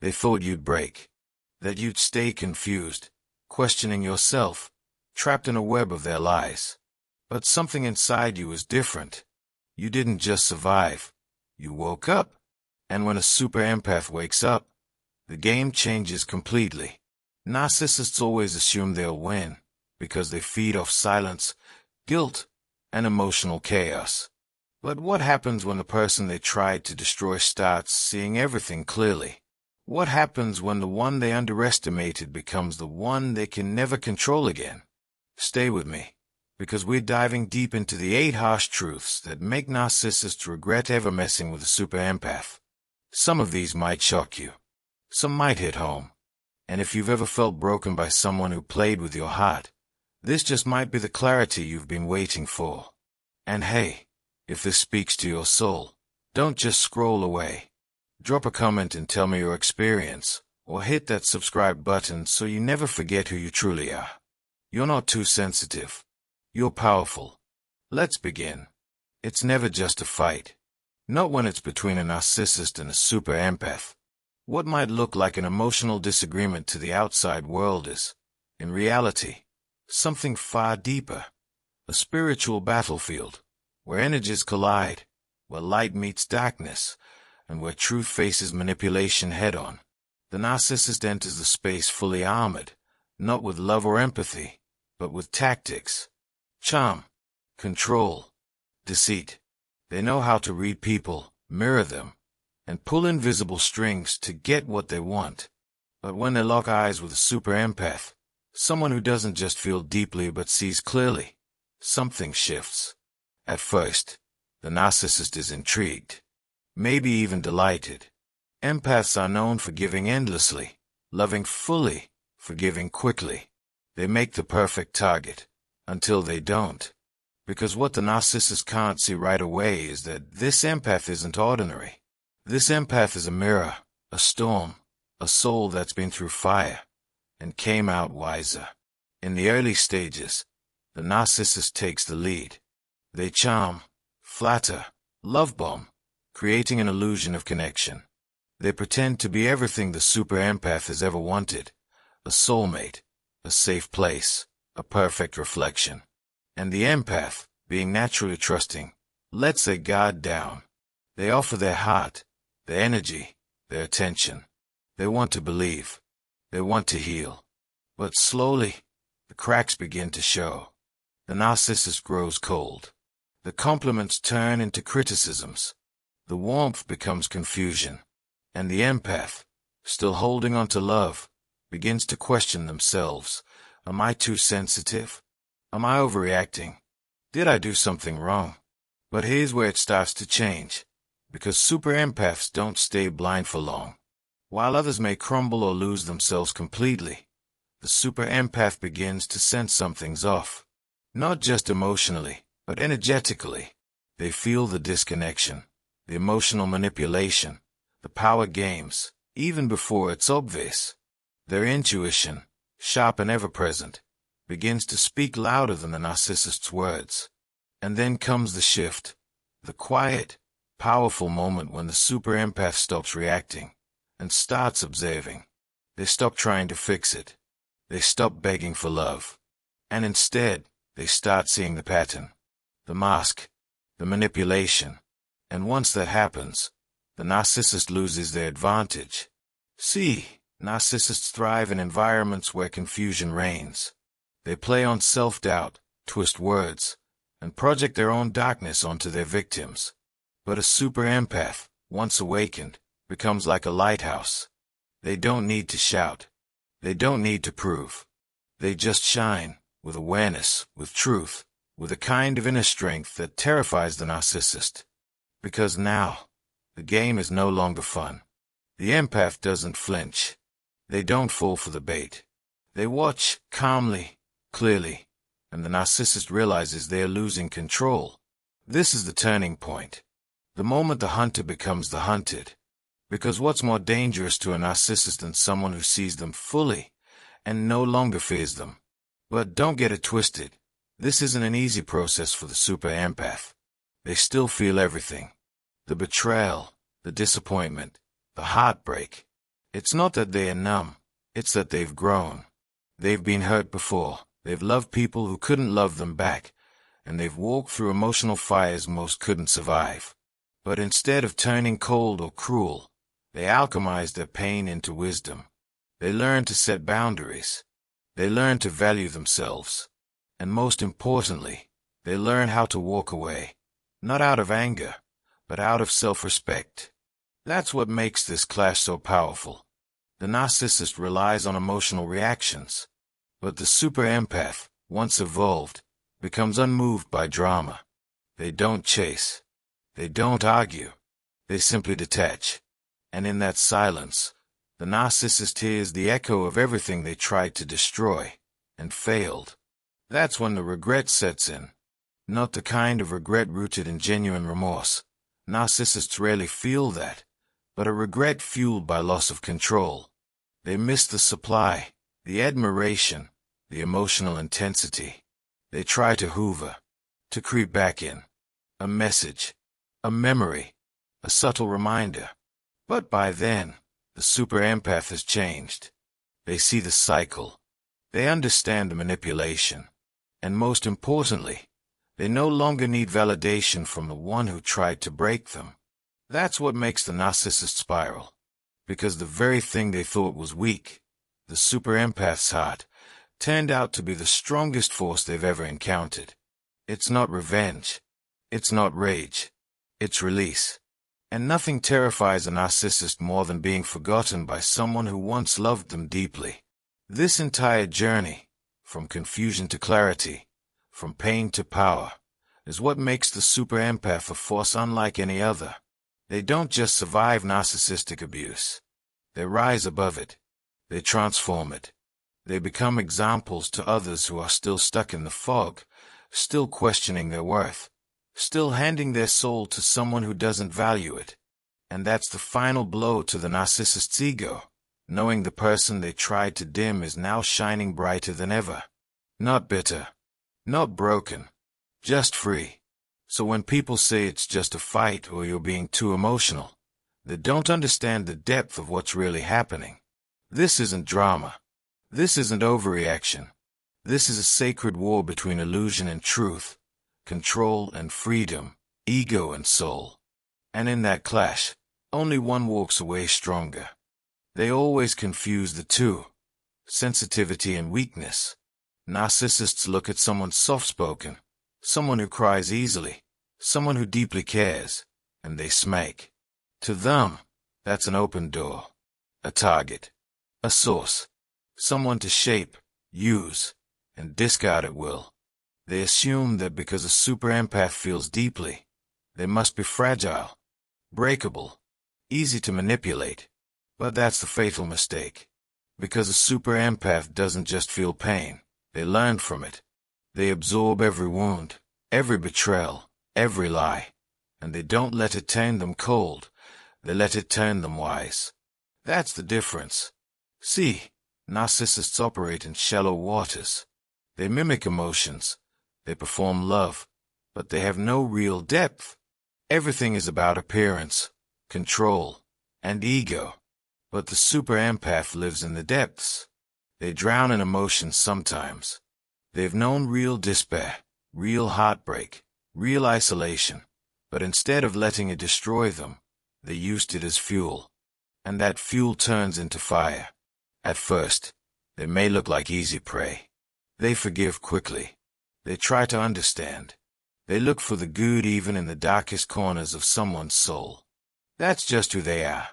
They thought you'd break, that you'd stay confused, questioning yourself, trapped in a web of their lies. But something inside you was different. You didn't just survive. You woke up. And when a super empath wakes up, the game changes completely. Narcissists always assume they'll win, because they feed off silence, guilt, and emotional chaos. But what happens when the person they tried to destroy starts seeing everything clearly? What happens when the one they underestimated becomes the one they can never control again? Stay with me, because we're diving deep into the 8 harsh truths that make narcissists regret ever messing with a super empath. Some of these might shock you. Some might hit home. And if you've ever felt broken by someone who played with your heart, this just might be the clarity you've been waiting for. And hey, if this speaks to your soul, don't just scroll away. Drop a comment and tell me your experience, or hit that subscribe button so you never forget who you truly are. You're not too sensitive. You're powerful. Let's begin. It's never just a fight. Not when it's between a narcissist and a super empath. What might look like an emotional disagreement to the outside world is, in reality, something far deeper. A spiritual battlefield, where energies collide, where light meets darkness, and where truth faces manipulation head-on. The narcissist enters the space fully armored, not with love or empathy, but with tactics, charm, control, deceit. They know how to read people, mirror them, and pull invisible strings to get what they want. But when they lock eyes with a super empath, someone who doesn't just feel deeply but sees clearly, something shifts. At first, the narcissist is intrigued, maybe even delighted. Empaths are known for giving endlessly, loving fully, forgiving quickly. They make the perfect target, until they don't. Because what the narcissist can't see right away is that this empath isn't ordinary. This empath is a mirror, a storm, a soul that's been through fire, and came out wiser. In the early stages, the narcissist takes the lead. They charm, flatter, love bomb, creating an illusion of connection. They pretend to be everything the super empath has ever wanted, a soulmate, a safe place, a perfect reflection. And the empath, being naturally trusting, lets their guard down. They offer their heart, their energy, their attention. They want to believe. They want to heal. But slowly, the cracks begin to show. The narcissist grows cold. The compliments turn into criticisms. The warmth becomes confusion. And the empath, still holding on to love, begins to question themselves. Am I too sensitive? Am I overreacting? Did I do something wrong? But here's where it starts to change, because super empaths don't stay blind for long. While others may crumble or lose themselves completely, the super empath begins to sense something's off. Not just emotionally, but energetically. They feel the disconnection, the emotional manipulation, the power games, even before it's obvious. Their intuition, sharp and ever-present, begins to speak louder than the narcissist's words. And then comes the shift, the quiet, powerful moment when the super empath stops reacting and starts observing. They stop trying to fix it. They stop begging for love. And instead, they start seeing the pattern, the mask, the manipulation. And once that happens, the narcissist loses their advantage. See, narcissists thrive in environments where confusion reigns. They play on self-doubt, twist words, and project their own darkness onto their victims. But a super empath, once awakened, becomes like a lighthouse. They don't need to shout. They don't need to prove. They just shine, with awareness, with truth, with a kind of inner strength that terrifies the narcissist. Because now, the game is no longer fun. The empath doesn't flinch. They don't fall for the bait. They watch, calmly, clearly, and the narcissist realizes they are losing control. This is the turning point. The moment the hunter becomes the hunted. Because what's more dangerous to a narcissist than someone who sees them fully and no longer fears them? But don't get it twisted. This isn't an easy process for the super empath. They still feel everything. The betrayal, the disappointment, the heartbreak. It's not that they are numb, it's that they've grown. They've been hurt before, they've loved people who couldn't love them back, and they've walked through emotional fires most couldn't survive. But instead of turning cold or cruel, they alchemized their pain into wisdom. They learned to set boundaries. They learned to value themselves. And most importantly, they learned how to walk away, not out of anger, but out of self-respect. That's what makes this clash so powerful. The narcissist relies on emotional reactions, but the super empath, once evolved, becomes unmoved by drama. They don't chase. They don't argue. They simply detach. And in that silence, the narcissist hears the echo of everything they tried to destroy and failed. That's when the regret sets in. Not the kind of regret rooted in genuine remorse. Narcissists rarely feel that, but a regret fueled by loss of control. They miss the supply, the admiration, the emotional intensity. They try to hoover, to creep back in. A message, a memory, a subtle reminder. But by then, the super empath has changed. They see the cycle. They understand the manipulation. And most importantly, they no longer need validation from the one who tried to break them. That's what makes the narcissist spiral. Because the very thing they thought was weak, the super empath's heart, turned out to be the strongest force they've ever encountered. It's not revenge. It's not rage. It's release. And nothing terrifies a narcissist more than being forgotten by someone who once loved them deeply. This entire journey, from confusion to clarity, from pain to power, is what makes the super empath a force unlike any other. They don't just survive narcissistic abuse. They rise above it. They transform it. They become examples to others who are still stuck in the fog, still questioning their worth, still handing their soul to someone who doesn't value it. And that's the final blow to the narcissist's ego, knowing the person they tried to dim is now shining brighter than ever. Not bitter, not broken, just free. So when people say it's just a fight or you're being too emotional, they don't understand the depth of what's really happening. This isn't drama. This isn't overreaction. This is a sacred war between illusion and truth, control and freedom, ego and soul. And in that clash, only one walks away stronger. They always confuse the two, sensitivity and weakness. Narcissists look at someone soft-spoken, someone who cries easily, someone who deeply cares, and they smake. To them, that's an open door, a target, a source, someone to shape, use, and discard at will. They assume that because a super empath feels deeply, they must be fragile, breakable, easy to manipulate. But that's the fatal mistake. Because a super empath doesn't just feel pain, they learn from it. They absorb every wound, every betrayal, every lie, and they don't let it turn them cold, they let it turn them wise. That's the difference. See, narcissists operate in shallow waters. They mimic emotions, they perform love, but they have no real depth. Everything is about appearance, control, and ego. But the super empath lives in the depths. They drown in emotions sometimes. They've known real despair, real heartbreak, real isolation, but instead of letting it destroy them, they used it as fuel. And that fuel turns into fire. At first, they may look like easy prey. They forgive quickly. They try to understand. They look for the good even in the darkest corners of someone's soul. That's just who they are.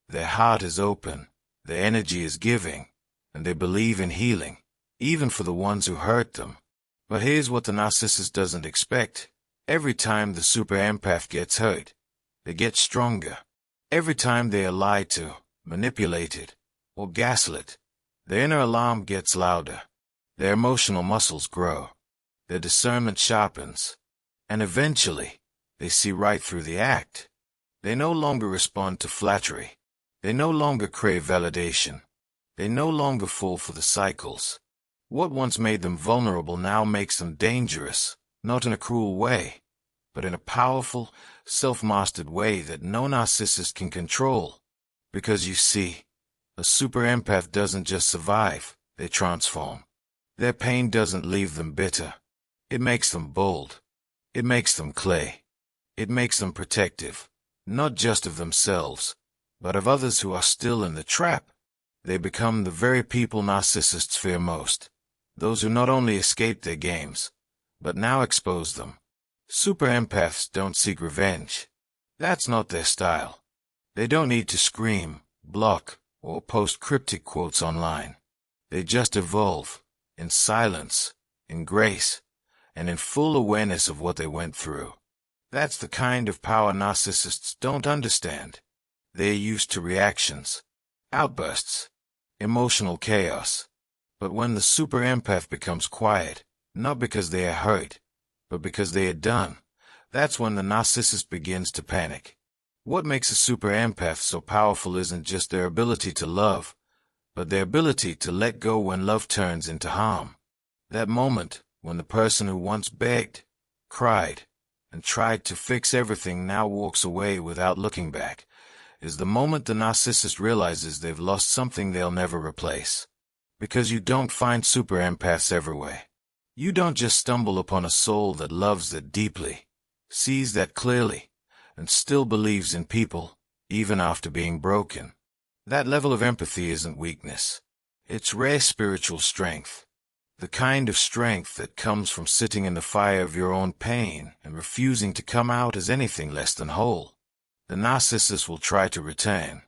Their heart is open, their energy is giving, and they believe in healing, even for the ones who hurt them. But here's what the narcissist doesn't expect. Every time the super empath gets hurt, they get stronger. Every time they are lied to, manipulated, or gaslit, their inner alarm gets louder. Their emotional muscles grow. Their discernment sharpens. And eventually, they see right through the act. They no longer respond to flattery. They no longer crave validation. They no longer fall for the cycles. What once made them vulnerable now makes them dangerous, not in a cruel way, but in a powerful, self-mastered way that no narcissist can control. Because you see, A super empath doesn't just survive, they transform. Their pain doesn't leave them bitter. It makes them bold. It makes them clay. It makes them protective, not just of themselves, but of others who are still in the trap. They become the very people narcissists fear most. Those who not only escape their games, but now expose them. Super empaths don't seek revenge. That's not their style. They don't need to scream, block, or post cryptic quotes online. They just evolve, in silence, in grace, and in full awareness of what they went through. That's the kind of power narcissists don't understand. They're used to reactions, outbursts, emotional chaos. But when the super empath becomes quiet, not because they are hurt, but because they are done, that's when the narcissist begins to panic. What makes a super empath so powerful isn't just their ability to love, but their ability to let go when love turns into harm. That moment when the person who once begged, cried, and tried to fix everything now walks away without looking back, is the moment the narcissist realizes they've lost something they'll never replace. Because you don't find super empaths everywhere. You don't just stumble upon a soul that loves that deeply, sees that clearly, and still believes in people, even after being broken. That level of empathy isn't weakness. It's rare spiritual strength. The kind of strength that comes from sitting in the fire of your own pain and refusing to come out as anything less than whole. The narcissist will try to return.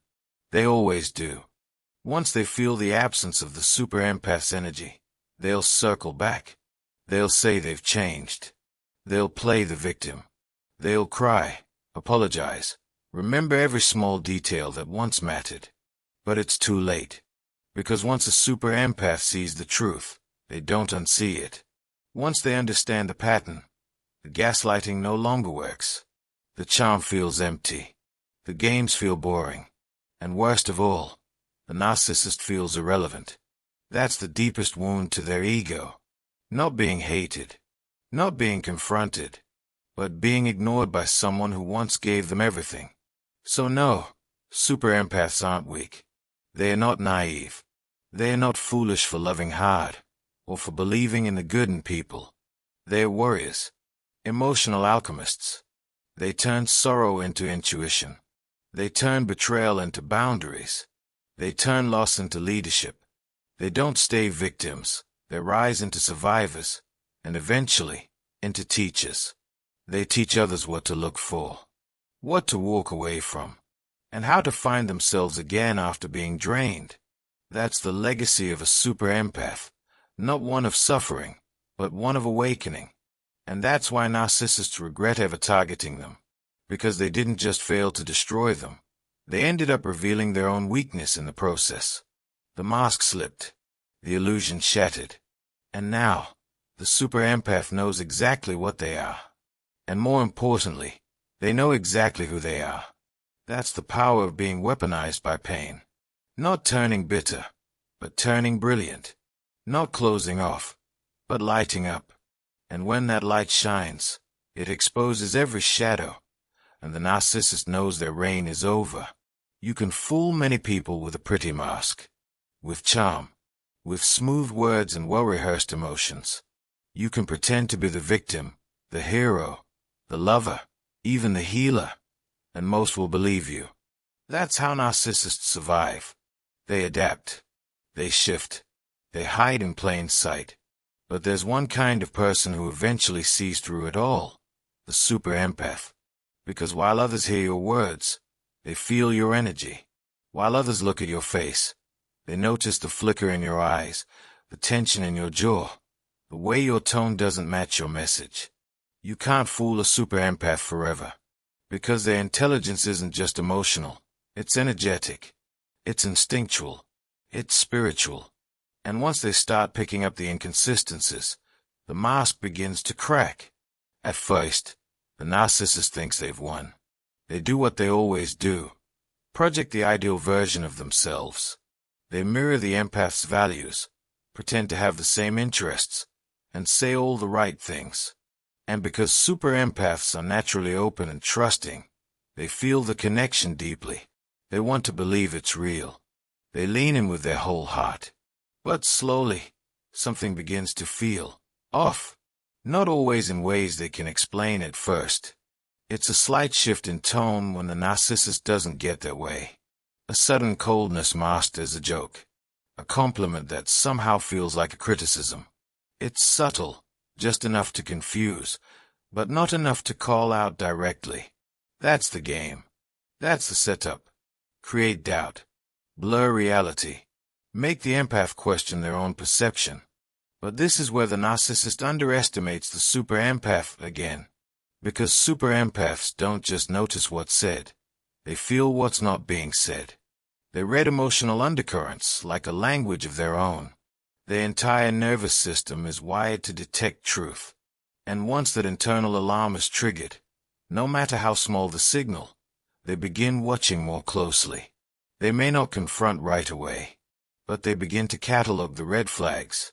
They always do. Once they feel the absence of the super empath's energy, they'll circle back. They'll say they've changed. They'll play the victim. They'll cry, apologize, remember every small detail that once mattered. But it's too late. Because once a super empath sees the truth, they don't unsee it. Once they understand the pattern, the gaslighting no longer works. The charm feels empty. The games feel boring. And worst of all, the narcissist feels irrelevant. That's the deepest wound to their ego. Not being hated, not being confronted, but being ignored by someone who once gave them everything. So no, super empaths aren't weak. They are not naive. They are not foolish for loving hard, or for believing in the good in people. They are warriors, emotional alchemists. They turn sorrow into intuition. They turn betrayal into boundaries. They turn loss into leadership. They don't stay victims. They rise into survivors, and eventually, into teachers. They teach others what to look for, what to walk away from, and how to find themselves again after being drained. That's the legacy of a super empath, not one of suffering, but one of awakening. And that's why narcissists regret ever targeting them, because they didn't just fail to destroy them. They ended up revealing their own weakness in the process. The mask slipped. The illusion shattered. And now, the super empath knows exactly what they are. And more importantly, they know exactly who they are. That's the power of being weaponized by pain. Not turning bitter, but turning brilliant. Not closing off, but lighting up. And when that light shines, it exposes every shadow, and the narcissist knows their reign is over. You can fool many people with a pretty mask, with charm, with smooth words and well-rehearsed emotions. You can pretend to be the victim, the hero, the lover, even the healer, and most will believe you. That's how narcissists survive. They adapt. They shift. They hide in plain sight. But there's one kind of person who eventually sees through it all, the super empath. Because while others hear your words, they feel your energy. While others look at your face, they notice the flicker in your eyes, the tension in your jaw, the way your tone doesn't match your message. You can't fool a super empath forever, because their intelligence isn't just emotional, it's energetic, it's instinctual, it's spiritual. And once they start picking up the inconsistencies, the mask begins to crack. At first, the narcissist thinks they've won. They do what they always do, project the ideal version of themselves. They mirror the empath's values, pretend to have the same interests, and say all the right things. And because super empaths are naturally open and trusting, they feel the connection deeply. They want to believe it's real. They lean in with their whole heart. But slowly, something begins to feel off. Not always in ways they can explain at first. It's a slight shift in tone when the narcissist doesn't get their way. A sudden coldness masked as a joke. A compliment that somehow feels like a criticism. It's subtle, just enough to confuse, but not enough to call out directly. That's the game. That's the setup. Create doubt. Blur reality. Make the empath question their own perception. But this is where the narcissist underestimates the super empath again. Because super empaths don't just notice what's said. They feel what's not being said. They read emotional undercurrents like a language of their own. Their entire nervous system is wired to detect truth. And once that internal alarm is triggered, no matter how small the signal, they begin watching more closely. They may not confront right away, but they begin to catalog the red flags.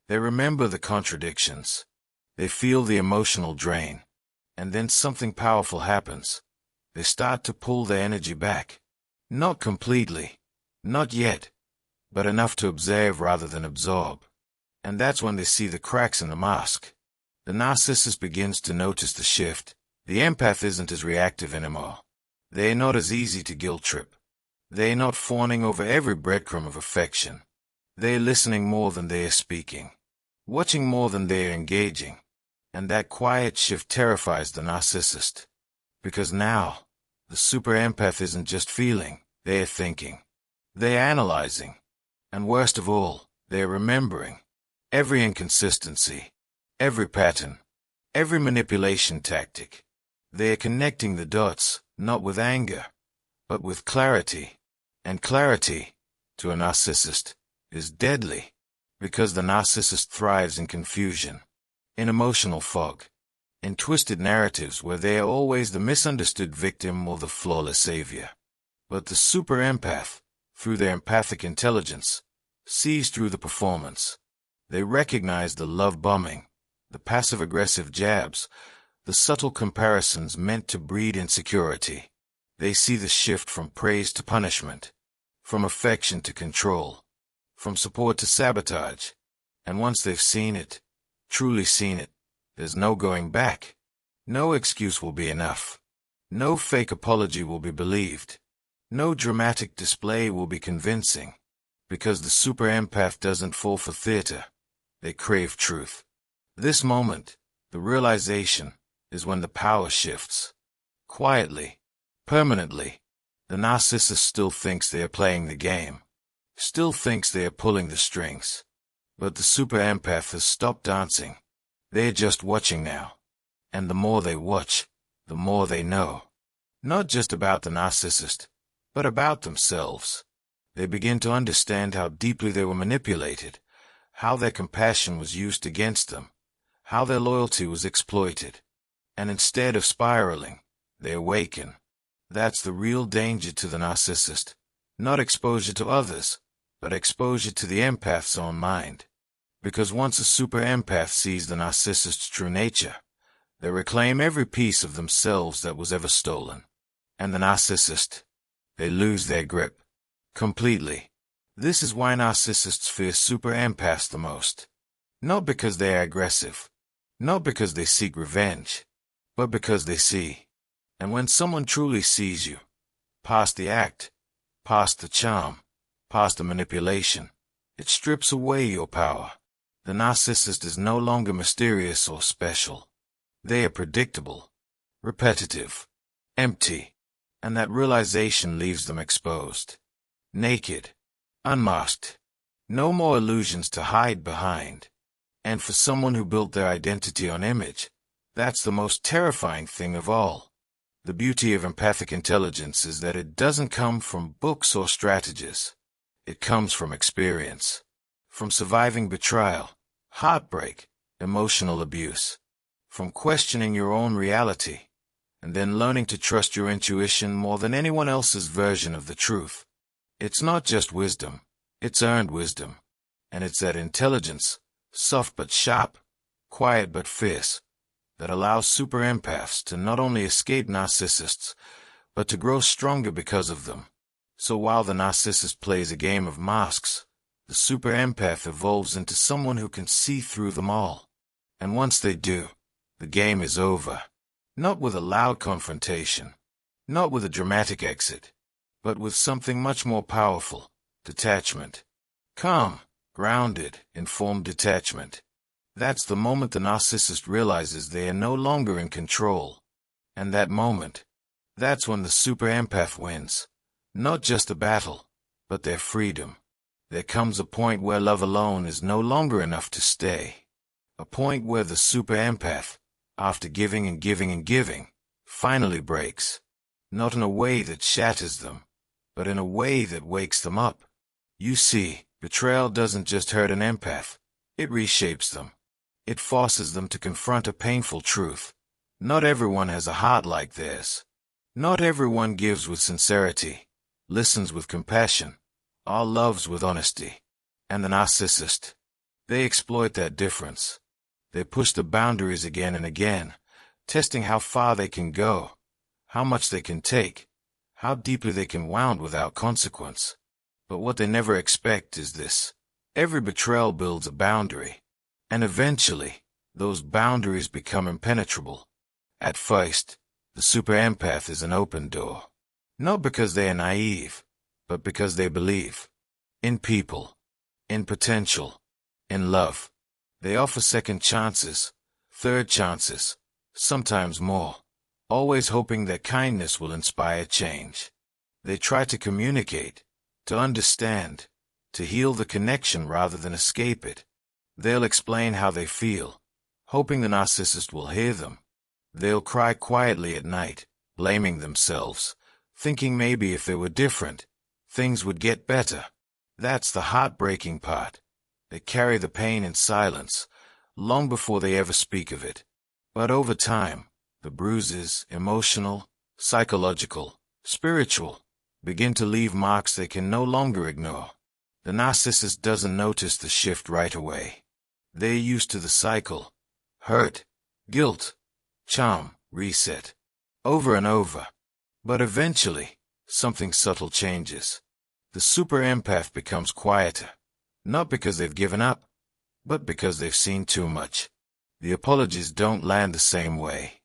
They remember the contradictions. They feel the emotional drain. And then something powerful happens. They start to pull their energy back. Not completely. Not yet. But enough to observe rather than absorb. And that's when they see the cracks in the mask. The narcissist begins to notice the shift. The empath isn't as reactive anymore. They're not as easy to guilt trip. They're not fawning over every breadcrumb of affection. They're listening more than they're speaking. Watching more than they're engaging. And that quiet shift terrifies the narcissist. Because now, the super empath isn't just feeling, they're thinking. They're analyzing. And worst of all, they're remembering. Every inconsistency. Every pattern. Every manipulation tactic. They're connecting the dots, not with anger, but with clarity. And clarity, to a narcissist, is deadly. Because the narcissist thrives in confusion. In emotional fog. In twisted narratives where they are always the misunderstood victim or the flawless savior. But the super empath, through their empathic intelligence, sees through the performance. They recognize the love bombing, the passive-aggressive jabs, the subtle comparisons meant to breed insecurity. They see the shift from praise to punishment, from affection to control, from support to sabotage. And once they've seen it, truly seen it, there's no going back. No excuse will be enough. No fake apology will be believed. No dramatic display will be convincing. Because the super empath doesn't fall for theater. They crave truth. This moment, the realization, is when the power shifts. Quietly, permanently, the narcissist still thinks they are playing the game. Still thinks they are pulling the strings. But the super empath has stopped dancing. They're just watching now. And the more they watch, the more they know. Not just about the narcissist, but about themselves. They begin to understand how deeply they were manipulated, how their compassion was used against them, how their loyalty was exploited. And instead of spiraling, they awaken. That's the real danger to the narcissist. Not exposure to others, but exposure to the empath's own mind. Because once a super empath sees the narcissist's true nature, they reclaim every piece of themselves that was ever stolen. And the narcissist, they lose their grip. Completely. This is why narcissists fear super empaths the most. Not because they are aggressive. Not because they seek revenge. But because they see. And when someone truly sees you, past the act, past the charm, past the manipulation, it strips away your power. The narcissist is no longer mysterious or special. They are predictable, repetitive, empty, and that realization leaves them exposed. Naked, unmasked. No more illusions to hide behind. And for someone who built their identity on image, that's the most terrifying thing of all. The beauty of empathic intelligence is that it doesn't come from books or strategies. It comes from experience. From surviving betrayal, heartbreak, emotional abuse. From questioning your own reality, and then learning to trust your intuition more than anyone else's version of the truth. It's not just wisdom, it's earned wisdom. And it's that intelligence, soft but sharp, quiet but fierce, that allows super empaths to not only escape narcissists, but to grow stronger because of them. So while the narcissist plays a game of masks, the super empath evolves into someone who can see through them all. And once they do, the game is over. Not with a loud confrontation, not with a dramatic exit, but with something much more powerful: detachment. Calm, grounded, informed detachment. That's the moment the narcissist realizes they are no longer in control. And that moment, that's when the super empath wins. Not just a battle, but their freedom. There comes a point where love alone is no longer enough to stay. A point where the super empath, after giving and giving and giving, finally breaks. Not in a way that shatters them, but in a way that wakes them up. You see, betrayal doesn't just hurt an empath, it reshapes them. It forces them to confront a painful truth. Not everyone has a heart like theirs. Not everyone gives with sincerity, listens with compassion, or loves with honesty. And the narcissist, they exploit that difference. They push the boundaries again and again, testing how far they can go, how much they can take, how deeply they can wound without consequence. But what they never expect is this: every betrayal builds a boundary, and eventually, those boundaries become impenetrable. At first, the super empath is an open door. Not because they are naive, but because they believe. In people, in potential, in love. They offer second chances, third chances, sometimes more, always hoping that kindness will inspire change. They try to communicate, to understand, to heal the connection rather than escape it. They'll explain how they feel, hoping the narcissist will hear them. They'll cry quietly at night, blaming themselves, thinking maybe if they were different, things would get better. That's the heartbreaking part. They carry the pain in silence, long before they ever speak of it. But over time, the bruises, emotional, psychological, spiritual, begin to leave marks they can no longer ignore. The narcissist doesn't notice the shift right away. They're used to the cycle: hurt, guilt, charm, reset, over and over. But eventually, something subtle changes. The super empath becomes quieter. Not because they've given up, but because they've seen too much. The apologies don't land the same way.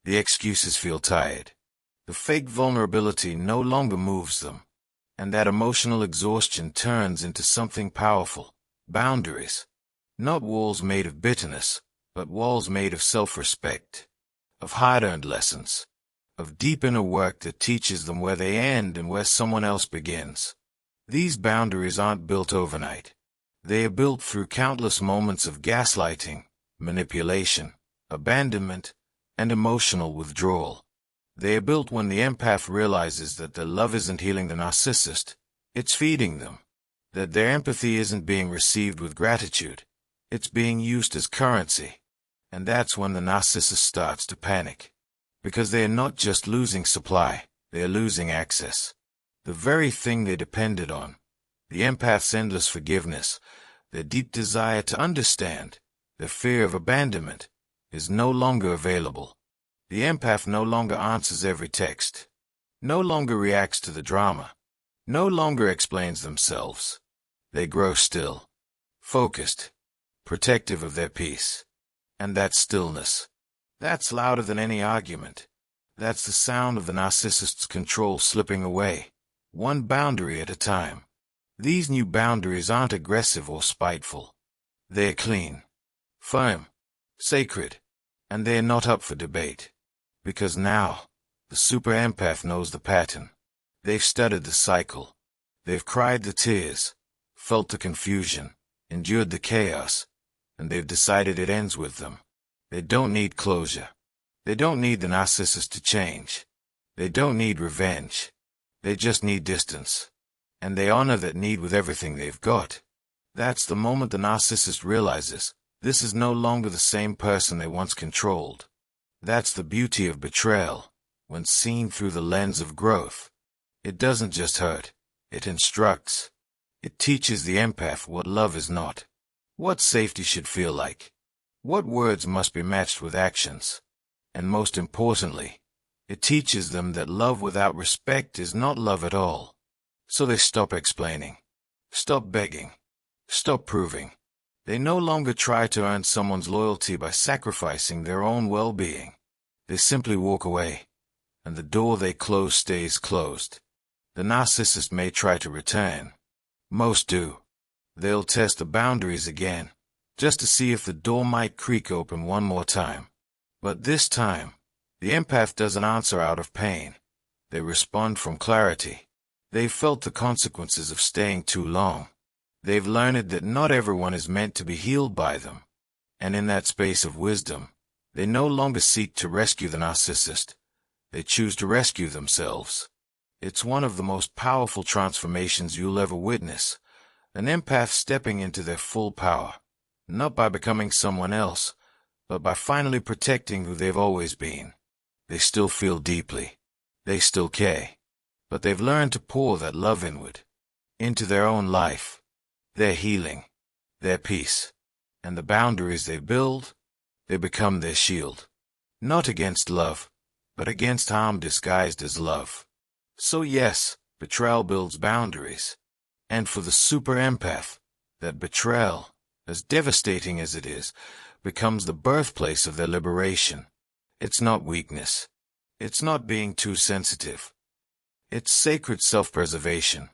The excuses feel tired. The fake vulnerability no longer moves them. And that emotional exhaustion turns into something powerful: boundaries. Not walls made of bitterness, but walls made of self-respect, of hard-earned lessons, of deep inner work that teaches them where they end and where someone else begins. These boundaries aren't built overnight. They are built through countless moments of gaslighting, manipulation, abandonment, and emotional withdrawal. They are built when the empath realizes that their love isn't healing the narcissist, it's feeding them. That their empathy isn't being received with gratitude, it's being used as currency. And that's when the narcissist starts to panic. Because they are not just losing supply, they are losing access. The very thing they depended on. The empath's endless forgiveness, their deep desire to understand, their fear of abandonment, is no longer available. The empath no longer answers every text, no longer reacts to the drama, no longer explains themselves. They grow still, focused, protective of their peace. And that stillness, that's louder than any argument. That's the sound of the narcissist's control slipping away, one boundary at a time. These new boundaries aren't aggressive or spiteful. They're clean, firm, sacred, and they're not up for debate. Because now, the super empath knows the pattern. They've studied the cycle. They've cried the tears, felt the confusion, endured the chaos, and they've decided it ends with them. They don't need closure. They don't need the narcissist to change. They don't need revenge. They just need distance. And they honor that need with everything they've got. That's the moment the narcissist realizes this is no longer the same person they once controlled. That's the beauty of betrayal, when seen through the lens of growth. It doesn't just hurt, it instructs. It teaches the empath what love is not, what safety should feel like, what words must be matched with actions. And most importantly, it teaches them that love without respect is not love at all. So they stop explaining, stop begging, stop proving. They no longer try to earn someone's loyalty by sacrificing their own well-being. They simply walk away, and the door they close stays closed. The narcissist may try to return. Most do. They'll test the boundaries again, just to see if the door might creak open one more time. But this time, the empath doesn't answer out of pain. They respond from clarity. They've felt the consequences of staying too long. They've learned that not everyone is meant to be healed by them. And in that space of wisdom, they no longer seek to rescue the narcissist. They choose to rescue themselves. It's one of the most powerful transformations you'll ever witness. An empath stepping into their full power, not by becoming someone else, but by finally protecting who they've always been. They still feel deeply. They still care. But they've learned to pour that love inward, into their own life, their healing, their peace. And the boundaries they build, they become their shield. Not against love, but against harm disguised as love. So yes, betrayal builds boundaries. And for the super empath, that betrayal, as devastating as it is, becomes the birthplace of their liberation. It's not weakness. It's not being too sensitive. It's sacred self-preservation.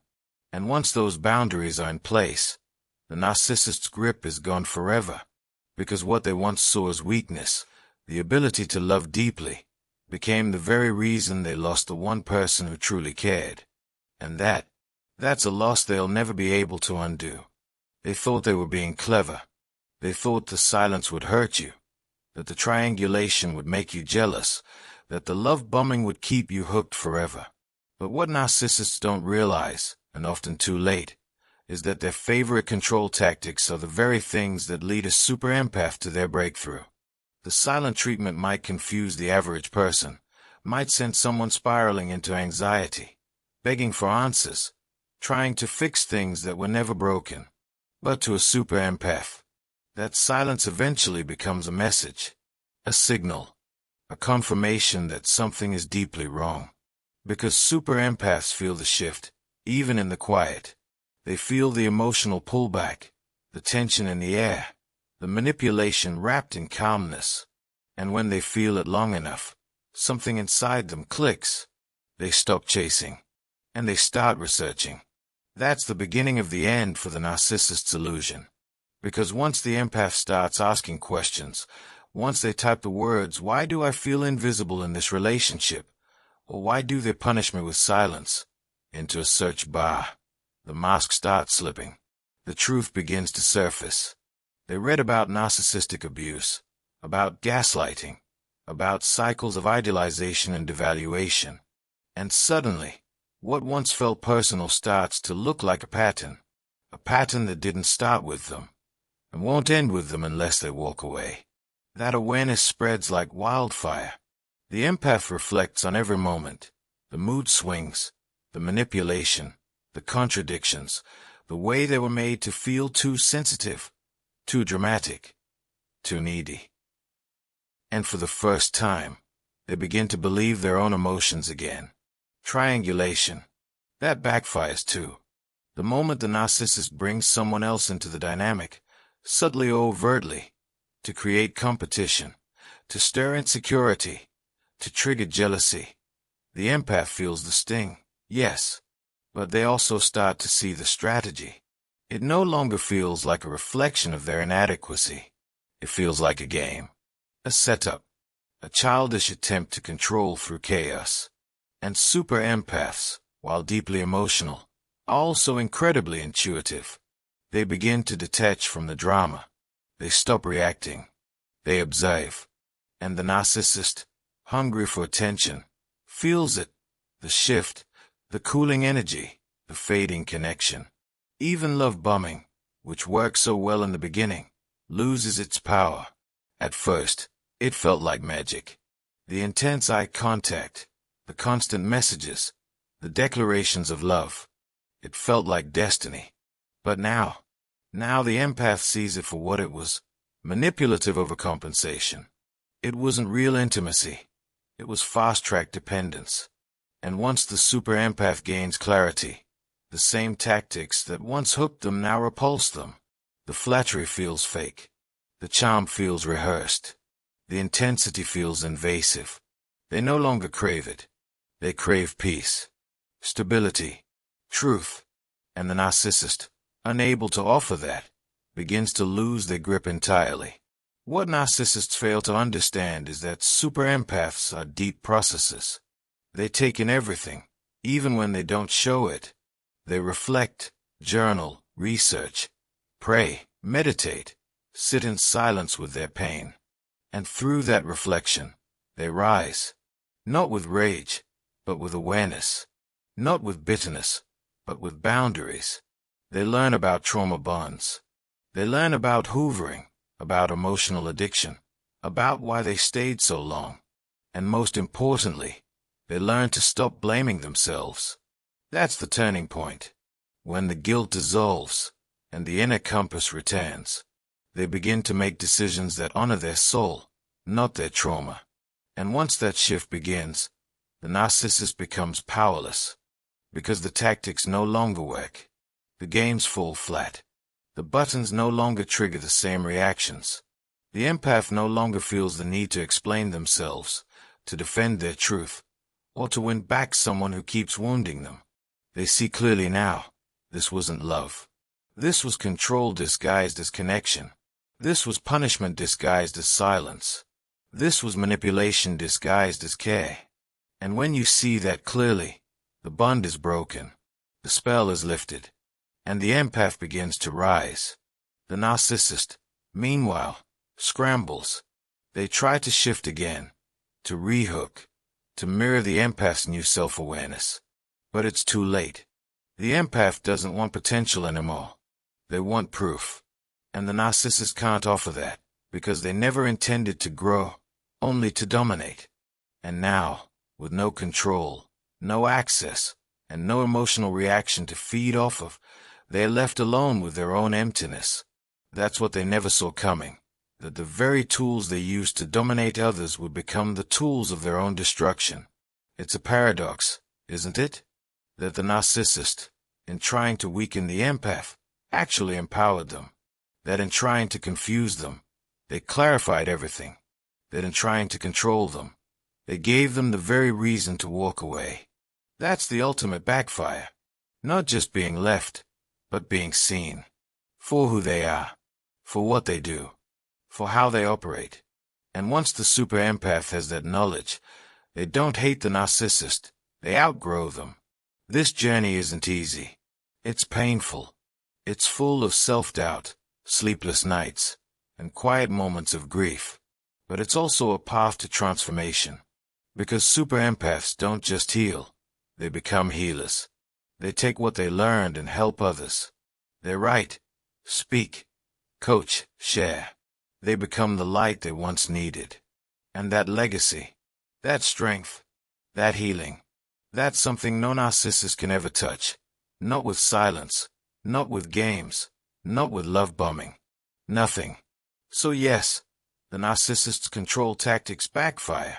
And once those boundaries are in place, the narcissist's grip is gone forever, because what they once saw as weakness, the ability to love deeply, became the very reason they lost the one person who truly cared. And that's a loss they'll never be able to undo. They thought they were being clever. They thought the silence would hurt you, that the triangulation would make you jealous, that the love bombing would keep you hooked forever. But what narcissists don't realize, and often too late, is that their favorite control tactics are the very things that lead a super empath to their breakthrough. The silent treatment might confuse the average person, might send someone spiraling into anxiety, begging for answers, trying to fix things that were never broken. But to a super empath, that silence eventually becomes a message, a signal, a confirmation that something is deeply wrong. Because super empaths feel the shift, even in the quiet. They feel the emotional pullback, the tension in the air, the manipulation wrapped in calmness. And when they feel it long enough, something inside them clicks. They stop chasing, and they start researching. That's the beginning of the end for the narcissist's illusion. Because once the empath starts asking questions, once they type the words, "Why do I feel invisible in this relationship?" or "Why do they punish me with silence?" into a search bar, the mask starts slipping. The truth begins to surface. They read about narcissistic abuse, about gaslighting, about cycles of idealization and devaluation. And suddenly, what once felt personal starts to look like a pattern that didn't start with them, and won't end with them unless they walk away. That awareness spreads like wildfire. The empath reflects on every moment, the mood swings, the manipulation, the contradictions, the way they were made to feel too sensitive, too dramatic, too needy. And for the first time, they begin to believe their own emotions again. Triangulation. That backfires too. The moment the narcissist brings someone else into the dynamic, subtly or overtly, to create competition, to stir insecurity, to trigger jealousy, the empath feels the sting, yes, but they also start to see the strategy. It no longer feels like a reflection of their inadequacy. It feels like a game, a setup, a childish attempt to control through chaos. And super empaths, while deeply emotional, are also incredibly intuitive. They begin to detach from the drama. They stop reacting. They observe. And the narcissist, hungry for attention, feels it, the shift, the cooling energy, the fading connection. Even love bombing, which worked so well in the beginning, loses its power. At first, it felt like magic. The intense eye contact, the constant messages, the declarations of love. It felt like destiny. But now the empath sees it for what it was, manipulative overcompensation. It wasn't real intimacy. It was fast-track dependence. And once the super empath gains clarity, The same tactics that once hooked them now repulse them. The flattery feels fake. The charm feels rehearsed. The intensity feels invasive. They no longer crave it. They crave peace, stability, truth. And the narcissist, unable to offer that, begins to lose their grip entirely. What narcissists fail to understand is that super empaths are deep processors. They take in everything, even when they don't show it. They reflect, journal, research, pray, meditate, sit in silence with their pain. And through that reflection, they rise. Not with rage, but with awareness. Not with bitterness, but with boundaries. They learn about trauma bonds. They learn about hoovering, about emotional addiction, about why they stayed so long. And most importantly, they learn to stop blaming themselves. That's the turning point. When the guilt dissolves and the inner compass returns, they begin to make decisions that honor their soul, not their trauma. And once that shift begins, the narcissist becomes powerless, because the tactics no longer work. The games fall flat. The buttons no longer trigger the same reactions. The empath no longer feels the need to explain themselves, to defend their truth, or to win back someone who keeps wounding them. They see clearly now. This wasn't love. This was control disguised as connection. This was punishment disguised as silence. This was manipulation disguised as care. And when you see that clearly, the bond is broken. The spell is lifted. And the empath begins to rise. The narcissist, meanwhile, scrambles. They try to shift again, to rehook, to mirror the empath's new self-awareness. But it's too late. The empath doesn't want potential anymore. They want proof. And the narcissist can't offer that, because they never intended to grow, only to dominate. And now, with no control, no access, and no emotional reaction to feed off of, they are left alone with their own emptiness. That's what they never saw coming, that the very tools they used to dominate others would become the tools of their own destruction. It's a paradox, isn't it? That the narcissist, in trying to weaken the empath, actually empowered them. That in trying to confuse them, they clarified everything. That in trying to control them, they gave them the very reason to walk away. That's the ultimate backfire. Not just being left, but being seen. For who they are. For what they do. For how they operate. And once the super empath has that knowledge, they don't hate the narcissist. They outgrow them. This journey isn't easy. It's painful. It's full of self-doubt, sleepless nights, and quiet moments of grief. But it's also a path to transformation. Because super empaths don't just heal. They become healers. They take what they learned and help others. They write, speak, coach, share. They become the light they once needed. And that legacy, that strength, that healing, that's something no narcissist can ever touch. Not with silence, not with games, not with love bombing. Nothing. So yes, the narcissist's control tactics backfire.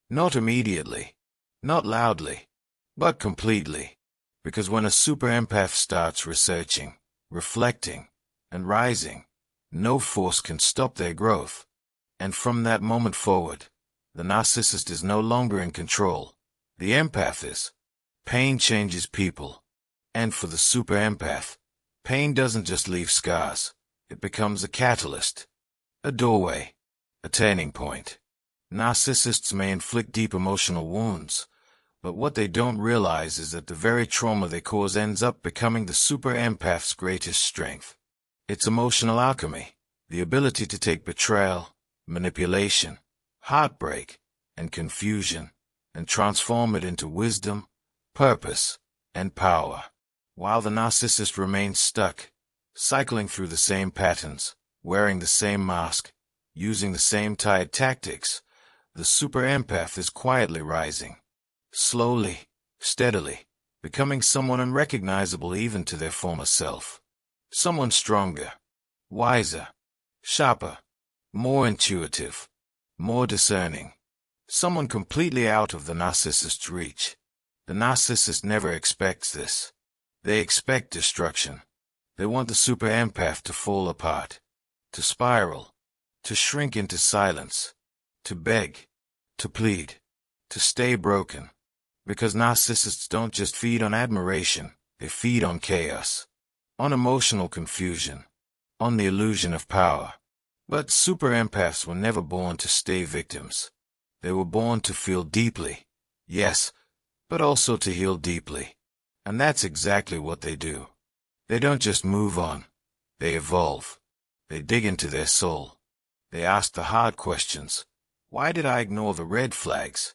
Not immediately, not loudly, but completely. Because when a super empath starts researching, reflecting, and rising, no force can stop their growth. And from that moment forward, the narcissist is no longer in control. The empath is. Pain changes people. And for the super empath, pain doesn't just leave scars. It becomes a catalyst, a doorway, a turning point. Narcissists may inflict deep emotional wounds, but what they don't realize is that the very trauma they cause ends up becoming the super empath's greatest strength. It's emotional alchemy, the ability to take betrayal, manipulation, heartbreak, and confusion, and transform it into wisdom, purpose, and power. While the narcissist remains stuck, cycling through the same patterns, wearing the same mask, using the same tired tactics, the super empath is quietly rising. Slowly, steadily, becoming someone unrecognizable even to their former self. Someone stronger, wiser, sharper, more intuitive, more discerning. Someone completely out of the narcissist's reach. The narcissist never expects this. They expect destruction. They want the super empath to fall apart, to spiral, to shrink into silence, to beg, to plead, to stay broken. Because narcissists don't just feed on admiration, they feed on chaos, on emotional confusion, on the illusion of power. But super empaths were never born to stay victims. They were born to feel deeply, yes, but also to heal deeply. And that's exactly what they do. They don't just move on. They evolve. They dig into their soul. They ask the hard questions. Why did I ignore the red flags?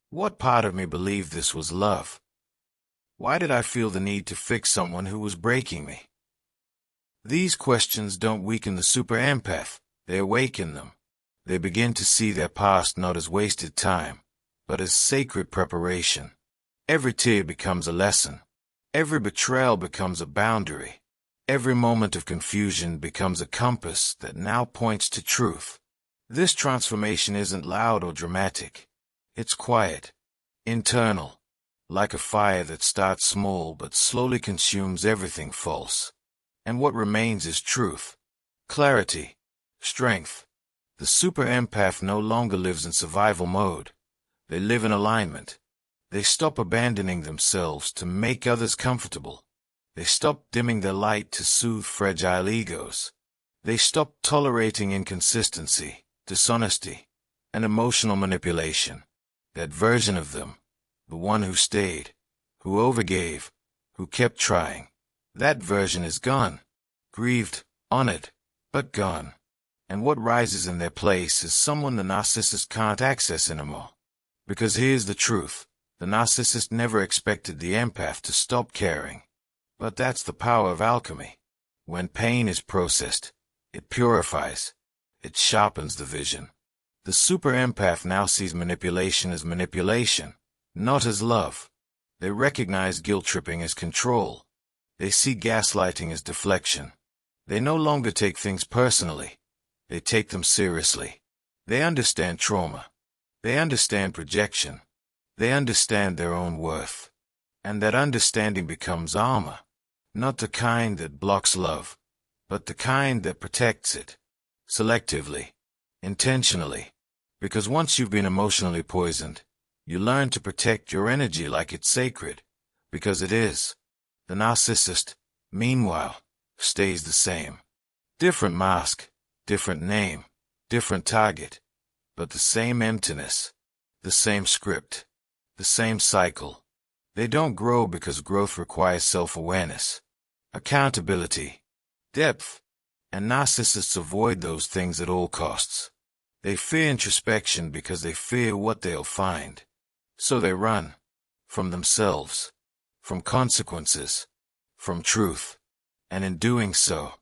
What part of me believed this was love? Why did I feel the need to fix someone who was breaking me? These questions don't weaken the super empath. They awaken them. They begin to see their past not as wasted time, but as sacred preparation. Every tear becomes a lesson. Every betrayal becomes a boundary. Every moment of confusion becomes a compass that now points to truth. This transformation isn't loud or dramatic. It's quiet, internal, like a fire that starts small but slowly consumes everything false. And what remains is truth, clarity, strength. The super empath no longer lives in survival mode. They live in alignment. They stop abandoning themselves to make others comfortable. They stop dimming their light to soothe fragile egos. They stop tolerating inconsistency, dishonesty, and emotional manipulation. That version of them, the one who stayed, who overgave, who kept trying, that version is gone. Grieved, honored, but gone. And what rises in their place is someone the narcissist can't access anymore. Because here's the truth. The narcissist never expected the empath to stop caring. But that's the power of alchemy. When pain is processed, it purifies. It sharpens the vision. The super empath now sees manipulation as manipulation, not as love. They recognize guilt-tripping as control. They see gaslighting as deflection. They no longer take things personally. They take them seriously. They understand trauma. They understand projection. They understand their own worth. And that understanding becomes armor. Not the kind that blocks love, but the kind that protects it. Selectively. Intentionally. Because once you've been emotionally poisoned, you learn to protect your energy like it's sacred. Because it is. The narcissist, meanwhile, stays the same. Different mask, different name, different target, but the same emptiness, the same script, the same cycle. They don't grow because growth requires self-awareness, accountability, depth, and narcissists avoid those things at all costs. They fear introspection because they fear what they'll find. So they run from themselves, from consequences, from truth. And in doing so,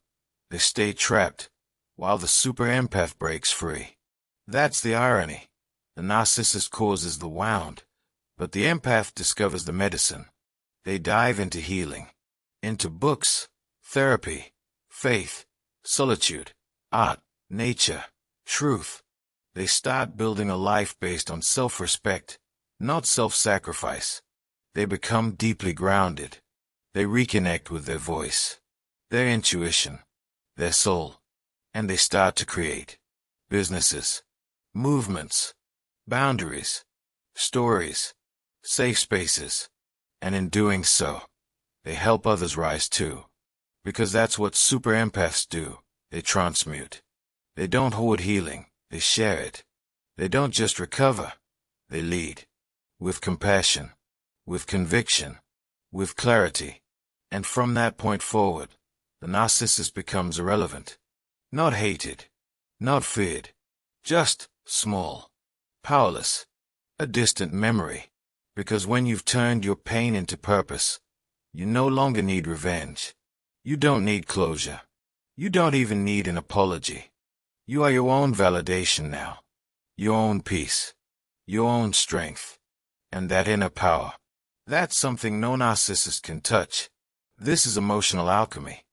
they stay trapped, while the super empath breaks free. That's the irony. The narcissist causes the wound, but the empath discovers the medicine. They dive into healing, into books, therapy, faith, solitude, art, nature, truth. They start building a life based on self-respect, not self-sacrifice. They become deeply grounded. They reconnect with their voice, their intuition, their soul, and they start to create businesses, movements, boundaries, stories, safe spaces, and in doing so, they help others rise too. Because that's what super empaths do. They transmute. They don't hoard healing, they share it. They don't just recover, they lead. With compassion, with conviction, with clarity. And from that point forward, the narcissist becomes irrelevant. Not hated, not feared, just small, powerless, a distant memory. Because when you've turned your pain into purpose, you no longer need revenge. You don't need closure. You don't even need an apology. You are your own validation now. Your own peace. Your own strength. And that inner power. That's something no narcissist can touch. This is emotional alchemy,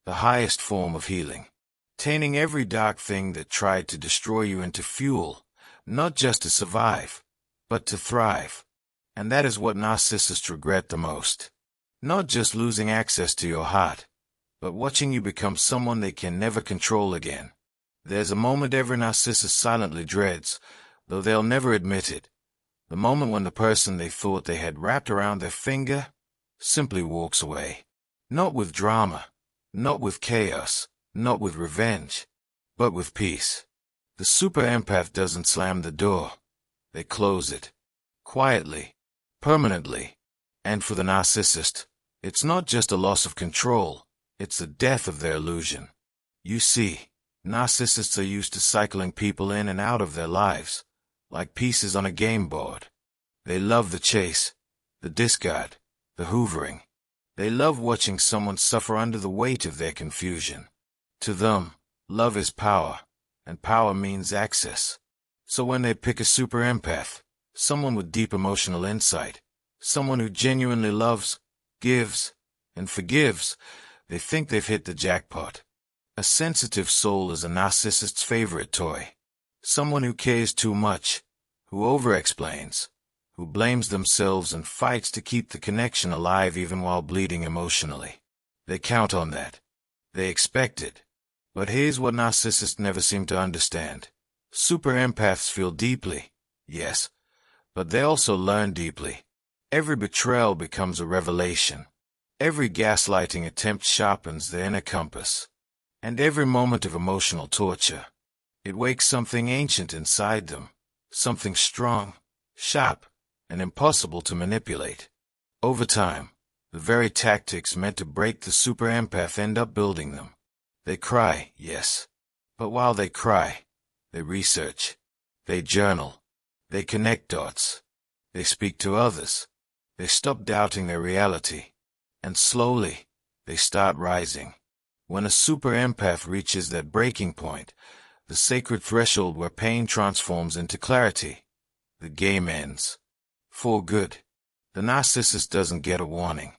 the highest form of healing. Turning every dark thing that tried to destroy you into fuel, not just to survive, but to thrive. And that is what narcissists regret the most. Not just losing access to your heart, but watching you become someone they can never control again. There's a moment every narcissist silently dreads, though they'll never admit it. The moment when the person they thought they had wrapped around their finger simply walks away. Not with drama, not with chaos, not with revenge, but with peace. The super empath doesn't slam the door. They close it. Quietly. Permanently. And for the narcissist, it's not just a loss of control, it's the death of their illusion. You see, narcissists are used to cycling people in and out of their lives, like pieces on a game board. They love the chase, the discard, the hoovering. They love watching someone suffer under the weight of their confusion. To them, love is power, and power means access. So when they pick a super empath, someone with deep emotional insight, someone who genuinely loves, gives, and forgives, they think they've hit the jackpot. A sensitive soul is a narcissist's favorite toy. Someone who cares too much, who over-explains, who blames themselves and fights to keep the connection alive even while bleeding emotionally. They count on that. They expect it. But here's what narcissists never seem to understand. Super empaths feel deeply, yes, but they also learn deeply. Every betrayal becomes a revelation. Every gaslighting attempt sharpens their inner compass. And every moment of emotional torture, it wakes something ancient inside them, something strong, sharp, and impossible to manipulate. Over time, the very tactics meant to break the super empath end up building them. They cry, yes, but while they cry, they research, they journal, they connect dots, they speak to others, they stop doubting their reality, and slowly, they start rising. When a super empath reaches that breaking point, the sacred threshold where pain transforms into clarity, the game ends. For good. The narcissist doesn't get a warning.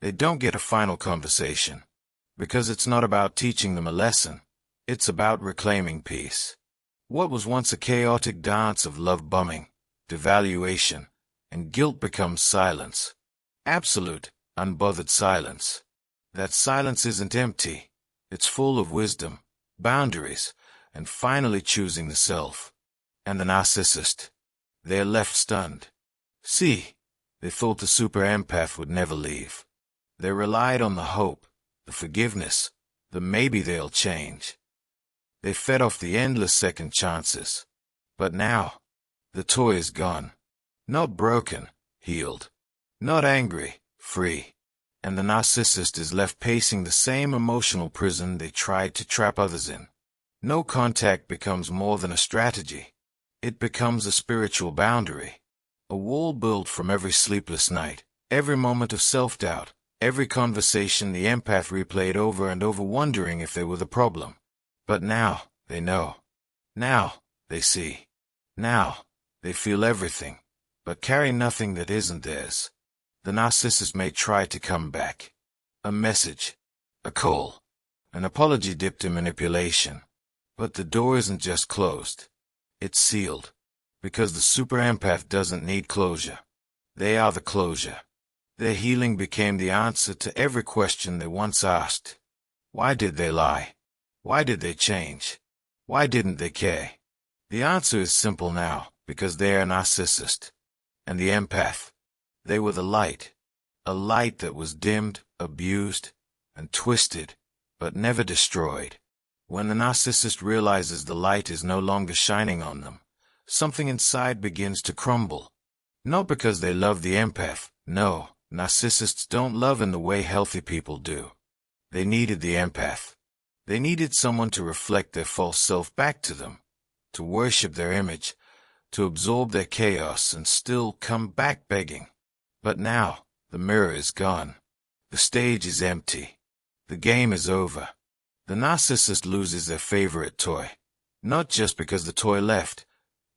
They don't get a final conversation. Because it's not about teaching them a lesson. It's about reclaiming peace. What was once a chaotic dance of love bombing, devaluation, and guilt becomes silence. Absolute, unbothered silence. That silence isn't empty. It's full of wisdom, boundaries, and finally choosing the self. And the narcissist. They're left stunned. See, they thought the super empath would never leave. They relied on the hope, the forgiveness, the maybe they'll change. They fed off the endless second chances. But now, the toy is gone. Not broken, healed. Not angry, free. And the narcissist is left pacing the same emotional prison they tried to trap others in. No contact becomes more than a strategy. It becomes a spiritual boundary. A wall built from every sleepless night, every moment of self-doubt, every conversation the empath replayed over and over wondering if they were the problem. But now, they know. Now, they see. Now, they feel everything, but carry nothing that isn't theirs. The narcissist may try to come back. A message, a call, an apology dipped in manipulation. But the door isn't just closed. It's sealed. Because the super empath doesn't need closure. They are the closure. Their healing became the answer to every question they once asked. Why did they lie? Why did they change? Why didn't they care? The answer is simple now, because they are a narcissist. And the empath. They were the light. A light that was dimmed, abused, and twisted, but never destroyed. When the narcissist realizes the light is no longer shining on them, something inside begins to crumble. Not because they love the empath, no, narcissists don't love in the way healthy people do. They needed the empath. They needed someone to reflect their false self back to them, to worship their image, to absorb their chaos and still come back begging. But now, the mirror is gone. The stage is empty. The game is over. The narcissist loses their favorite toy, not just because the toy left,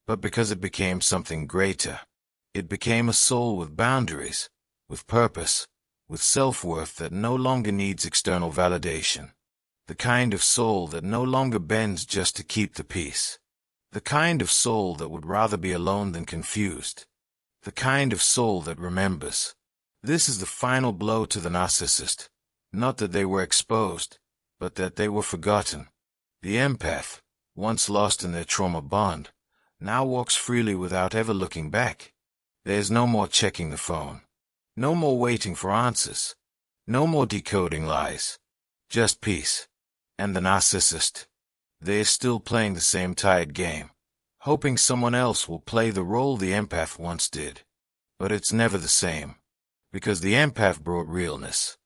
but because it became something greater. It became a soul with boundaries, with purpose, with self-worth that no longer needs external validation. The kind of soul that no longer bends just to keep the peace. The kind of soul that would rather be alone than confused. The kind of soul that remembers. This is the final blow to the narcissist. Not that they were exposed, but that they were forgotten. The empath, once lost in their trauma bond, now walks freely without ever looking back. There's no more checking the phone. No more waiting for answers. No more decoding lies. Just peace. And the narcissist, they're still playing the same tired game, hoping someone else will play the role the empath once did. But it's never the same, because the empath brought realness,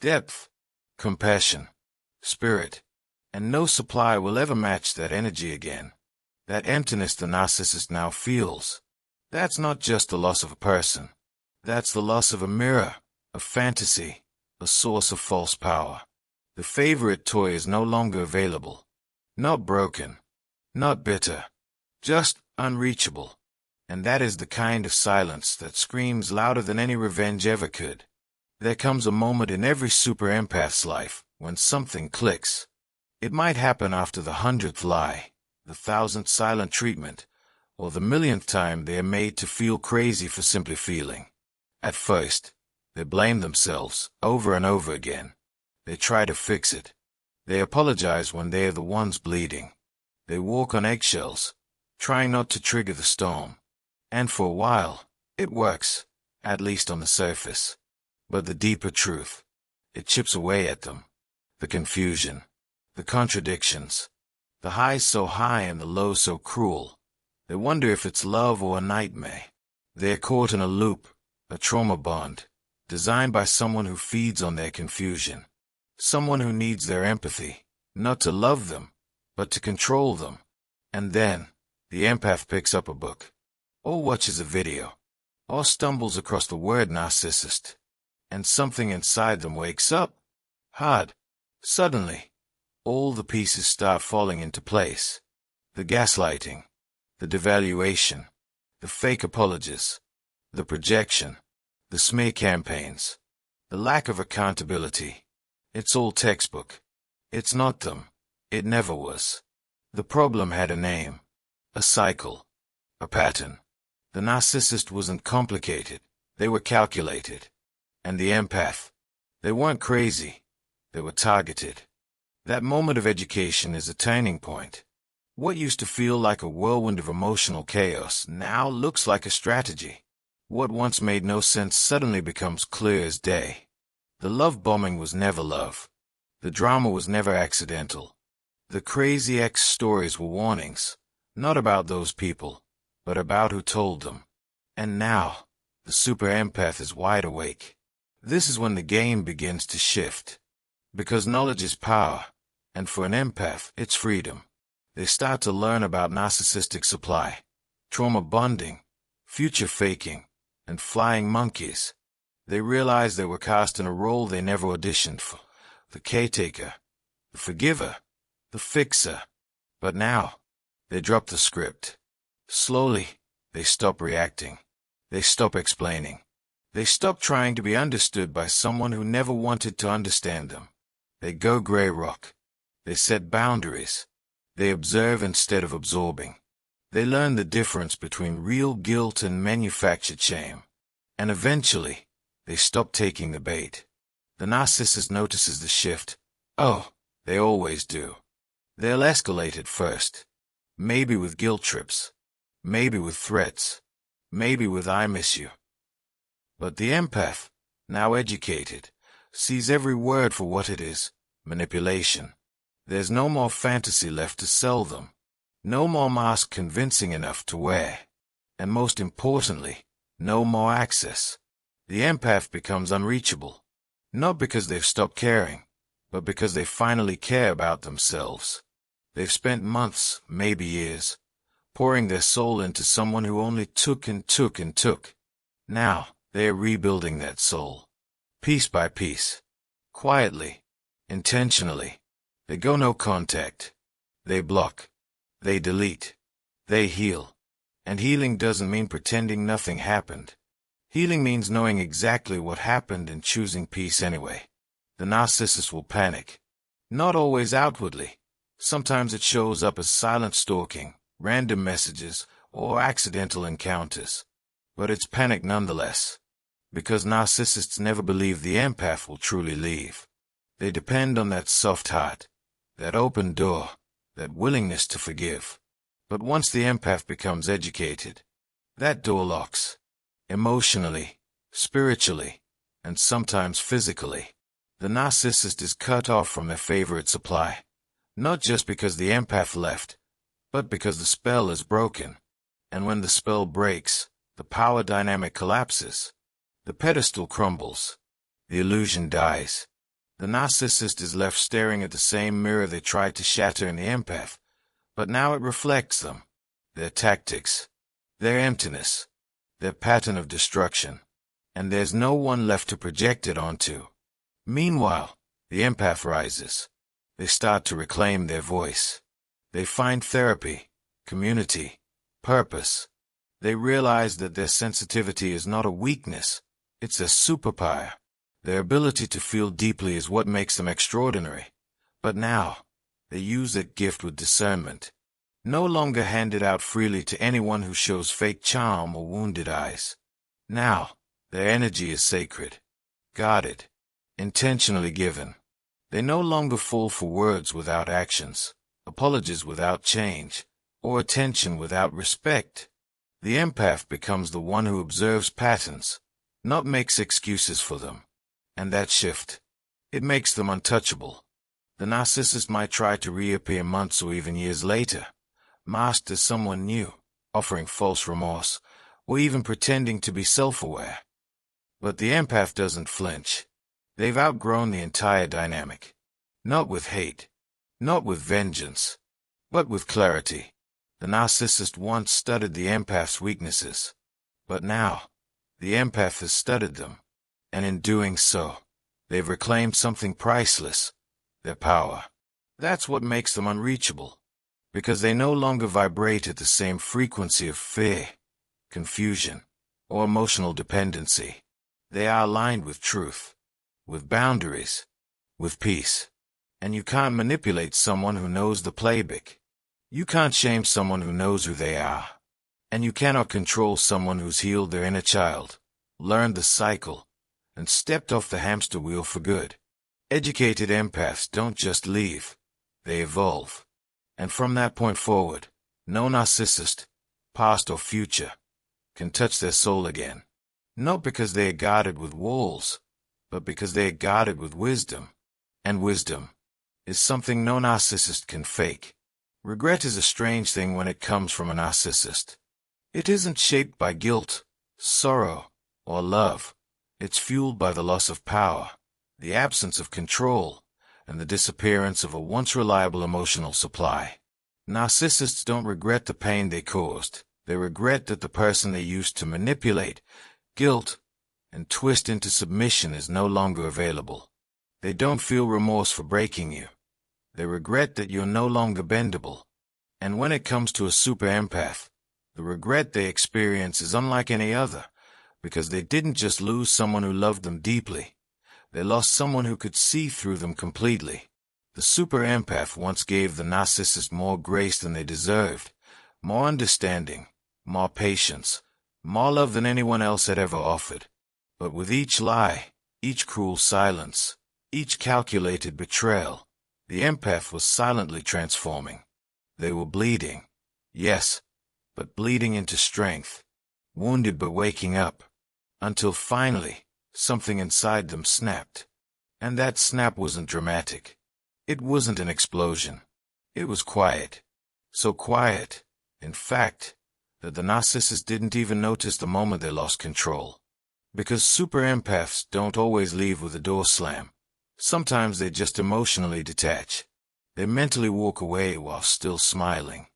depth, compassion, spirit, and no supply will ever match that energy again. That emptiness the narcissist now feels, that's not just the loss of a person. That's the loss of a mirror, a fantasy, a source of false power. The favorite toy is no longer available. Not broken, not bitter, just unreachable. And that is the kind of silence that screams louder than any revenge ever could. There comes a moment in every super empath's life when something clicks. It might happen after the 100th lie, the 1000th silent treatment, or the millionth time they are made to feel crazy for simply feeling. At first, they blame themselves over and over again. They try to fix it. They apologize when they are the ones bleeding. They walk on eggshells, trying not to trigger the storm. And for a while, it works, at least on the surface. But the deeper truth, it chips away at them. The confusion, the contradictions, the highs so high and the lows so cruel. They wonder if it's love or a nightmare. They're caught in a loop, a trauma bond, designed by someone who feeds on their confusion. Someone who needs their empathy, not to love them, but to control them. And then, the empath picks up a book, or watches a video, or stumbles across the word narcissist, and something inside them wakes up. Hard. Suddenly, all the pieces start falling into place. The gaslighting, the devaluation, the fake apologies, the projection, the smear campaigns, the lack of accountability. It's all textbook. It's not them. It never was. The problem had a name, a cycle, a pattern. The narcissist wasn't complicated. They were calculated. And the empath, they weren't crazy. They were targeted. That moment of education is a turning point. What used to feel like a whirlwind of emotional chaos now looks like a strategy. What once made no sense suddenly becomes clear as day. The love bombing was never love. The drama was never accidental. The crazy ex stories were warnings, not about those people, but about who told them. And now, the super empath is wide awake. This is when the game begins to shift. Because knowledge is power, and for an empath, it's freedom. They start to learn about narcissistic supply, trauma bonding, future faking, and flying monkeys. They realized they were cast in a role they never auditioned for. The caretaker, the forgiver, the fixer. But now, they drop the script. Slowly, they stop reacting. They stop explaining. They stop trying to be understood by someone who never wanted to understand them. They go gray rock. They set boundaries. They observe instead of absorbing. They learn the difference between real guilt and manufactured shame. And eventually, they stop taking the bait. The narcissist notices the shift. Oh, they always do. They'll escalate it first. Maybe with guilt trips. Maybe with threats. Maybe with I miss you. But the empath, now educated, sees every word for what it is, manipulation. There's no more fantasy left to sell them. No more mask convincing enough to wear. And most importantly, no more access. The empath becomes unreachable. Not because they've stopped caring, but because they finally care about themselves. They've spent months, maybe years, pouring their soul into someone who only took and took and took. Now, they are rebuilding that soul. Piece by piece. Quietly. Intentionally. They go no contact. They block. They delete. They heal. And healing doesn't mean pretending nothing happened. Healing means knowing exactly what happened and choosing peace anyway. The narcissist will panic. Not always outwardly. Sometimes it shows up as silent stalking, random messages, or accidental encounters. But it's panic nonetheless. Because narcissists never believe the empath will truly leave. They depend on that soft heart, that open door, that willingness to forgive. But once the empath becomes educated, that door locks. Emotionally, spiritually, and sometimes physically. The narcissist is cut off from their favorite supply, not just because the empath left, but because the spell is broken. And when the spell breaks, the power dynamic collapses. The pedestal crumbles. The illusion dies. The narcissist is left staring at the same mirror they tried to shatter in the empath, but now it reflects them, their tactics, their emptiness, their pattern of destruction, and there's no one left to project it onto. Meanwhile, the empath rises. They start to reclaim their voice. They find therapy, community, purpose. They realize that their sensitivity is not a weakness, it's a superpower. Their ability to feel deeply is what makes them extraordinary. But now, they use that gift with discernment. No longer handed out freely to anyone who shows fake charm or wounded eyes. Now, their energy is sacred, guarded, intentionally given. They no longer fall for words without actions, apologies without change, or attention without respect. The empath becomes the one who observes patterns, not makes excuses for them. And that shift, it makes them untouchable. The narcissist might try to reappear months or even years later, masked as someone new, offering false remorse, or even pretending to be self-aware. But the empath doesn't flinch. They've outgrown the entire dynamic. Not with hate, not with vengeance, but with clarity. The narcissist once studied the empath's weaknesses, but now, the empath has studied them. And in doing so, they've reclaimed something priceless, their power. That's what makes them unreachable, because they no longer vibrate at the same frequency of fear, confusion, or emotional dependency. They are aligned with truth, with boundaries, with peace. And you can't manipulate someone who knows the playbook. You can't shame someone who knows who they are. And you cannot control someone who's healed their inner child, learned the cycle, and stepped off the hamster wheel for good. Educated empaths don't just leave, they evolve. And from that point forward, no narcissist, past or future, can touch their soul again. Not because they are guarded with walls, but because they are guarded with wisdom. And wisdom is something no narcissist can fake. Regret is a strange thing when it comes from a narcissist. It isn't shaped by guilt, sorrow, or love. It's fueled by the loss of power, the absence of control, and the disappearance of a once reliable emotional supply. Narcissists don't regret the pain they caused. They regret that the person they used to manipulate, guilt, and twist into submission is no longer available. They don't feel remorse for breaking you. They regret that you're no longer bendable. And when it comes to a super empath, the regret they experience is unlike any other. Because they didn't just lose someone who loved them deeply. They lost someone who could see through them completely. The super empath once gave the narcissist more grace than they deserved, more understanding, more patience, more love than anyone else had ever offered. But with each lie, each cruel silence, each calculated betrayal, the empath was silently transforming. They were bleeding, yes, but bleeding into strength, wounded but waking up. Until finally, something inside them snapped. And that snap wasn't dramatic. It wasn't an explosion. It was quiet. So quiet, in fact, that the narcissist didn't even notice the moment they lost control. Because super empaths don't always leave with a door slam. Sometimes they just emotionally detach. They mentally walk away while still smiling.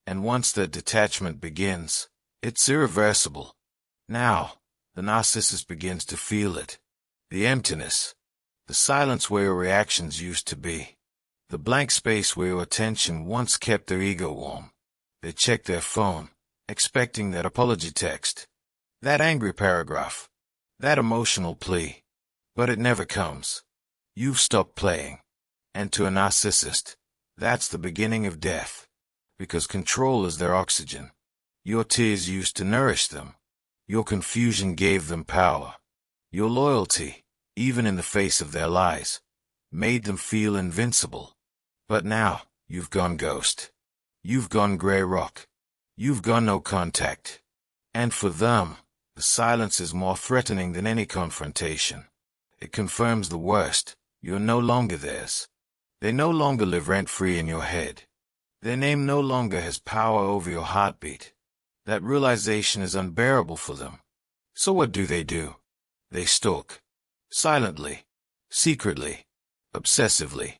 And once that detachment begins, it's irreversible. Now, the narcissist begins to feel it. The emptiness. The silence where your reactions used to be. The blank space where your attention once kept their ego warm. They check their phone, expecting that apology text, that angry paragraph, that emotional plea. But it never comes. You've stopped playing. And to a narcissist, that's the beginning of death. Because control is their oxygen. Your tears used to nourish them. Your confusion gave them power. Your loyalty, even in the face of their lies, made them feel invincible. But now, you've gone ghost. You've gone gray rock. You've gone no contact. And for them, the silence is more threatening than any confrontation. It confirms the worst. You're no longer theirs. They no longer live rent-free in your head. Their name no longer has power over your heartbeat. That realization is unbearable for them. So what do? They stalk. Silently. Secretly. Obsessively.